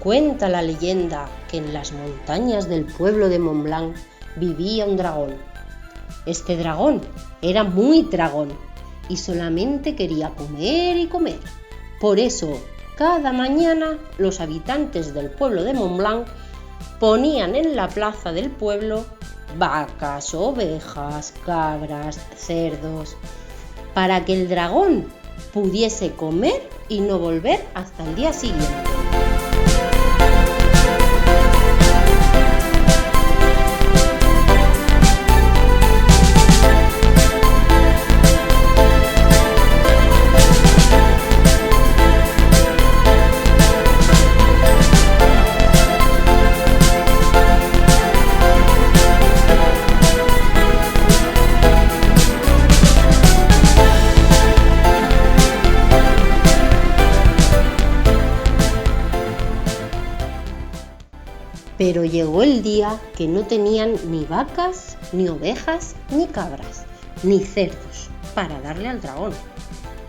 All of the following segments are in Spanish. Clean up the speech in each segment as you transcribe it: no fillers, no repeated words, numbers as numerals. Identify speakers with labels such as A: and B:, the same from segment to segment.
A: Cuenta la leyenda que en las montañas del pueblo de Montblanc vivía un dragón. Este dragón era muy tragón y solamente quería comer y comer. Por eso, cada mañana los habitantes del pueblo de Montblanc ponían en la plaza del pueblo vacas, ovejas, cabras, cerdos, para que el dragón pudiese comer y no volver hasta el día siguiente. Pero llegó el día que no tenían ni vacas, ni ovejas, ni cabras, ni cerdos para darle al dragón.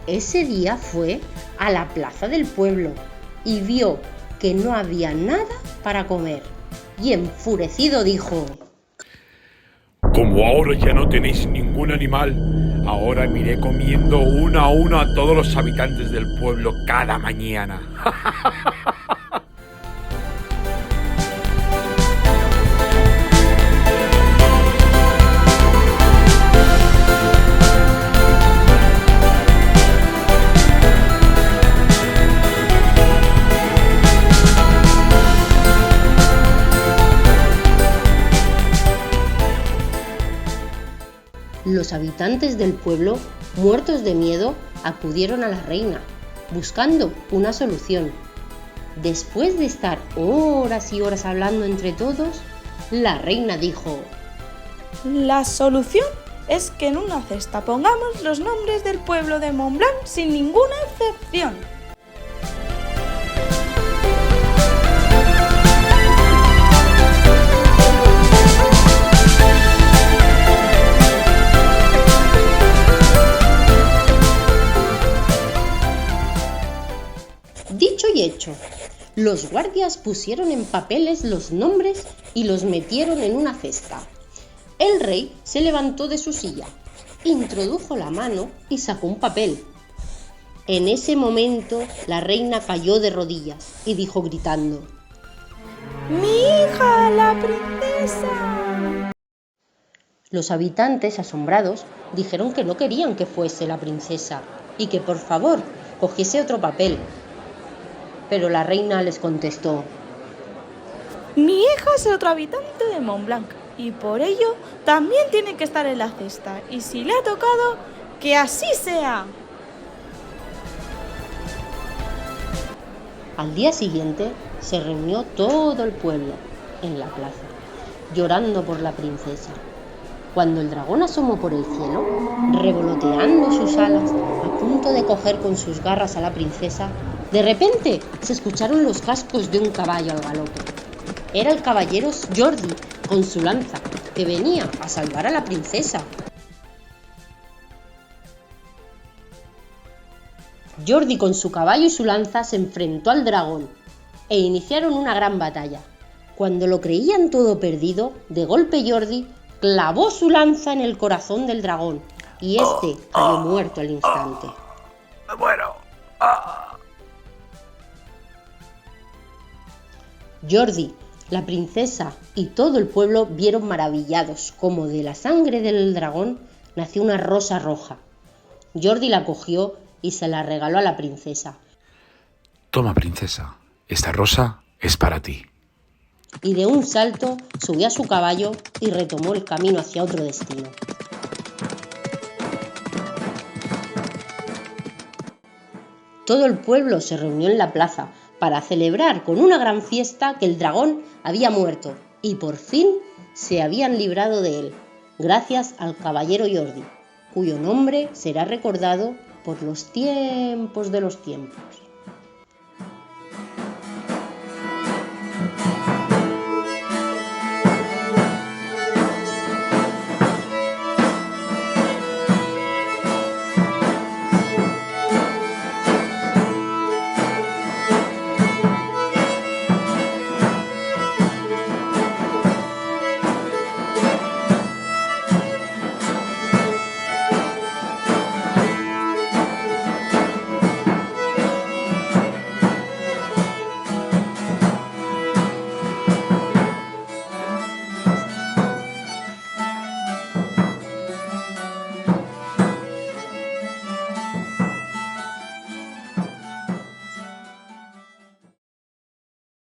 A: Ese día fue a la plaza del pueblo y vio que no había nada para comer. Y enfurecido dijo:
B: Como ahora ya no tenéis ningún animal, ahora me iré comiendo uno a uno a todos los habitantes del pueblo cada mañana.
A: Los habitantes del pueblo, muertos de miedo, acudieron a la reina, buscando una solución. Después de estar horas y horas hablando entre todos, la reina dijo:
C: La solución es que en una cesta pongamos los nombres del pueblo de Montblanc sin ninguna excepción.
A: Dicho y hecho, los guardias pusieron en papeles los nombres y los metieron en una cesta. El rey se levantó de su silla, introdujo la mano y sacó un papel. En ese momento la reina cayó de rodillas y dijo gritando:
C: ¡Mi hija, la princesa!
A: Los habitantes, asombrados, dijeron que no querían que fuese la princesa y que por favor cogiese otro papel. Pero la reina les contestó:
C: Mi hija es otro habitante de Montblanc y por ello también tiene que estar en la cesta. Y si le ha tocado, ¡que así sea!
A: Al día siguiente se reunió todo el pueblo en la plaza, llorando por la princesa. Cuando el dragón asomó por el cielo, revoloteando sus alas, a punto de coger con sus garras a la princesa, de repente se escucharon los cascos de un caballo al galope. Era el caballero Jordi con su lanza, que venía a salvar a la princesa. Jordi con su caballo y su lanza se enfrentó al dragón e iniciaron una gran batalla. Cuando lo creían todo perdido, de golpe Jordi clavó su lanza en el corazón del dragón y este cayó muerto al instante. Jordi, la princesa y todo el pueblo vieron maravillados cómo de la sangre del dragón nació una rosa roja. Jordi la cogió y se la regaló a la princesa.
B: Toma, princesa, esta rosa es para ti.
A: Y de un salto subió a su caballo y retomó el camino hacia otro destino. Todo el pueblo se reunió en la plaza para celebrar con una gran fiesta que el dragón había muerto y por fin se habían librado de él, gracias al caballero Jordi, cuyo nombre será recordado por los tiempos de los tiempos.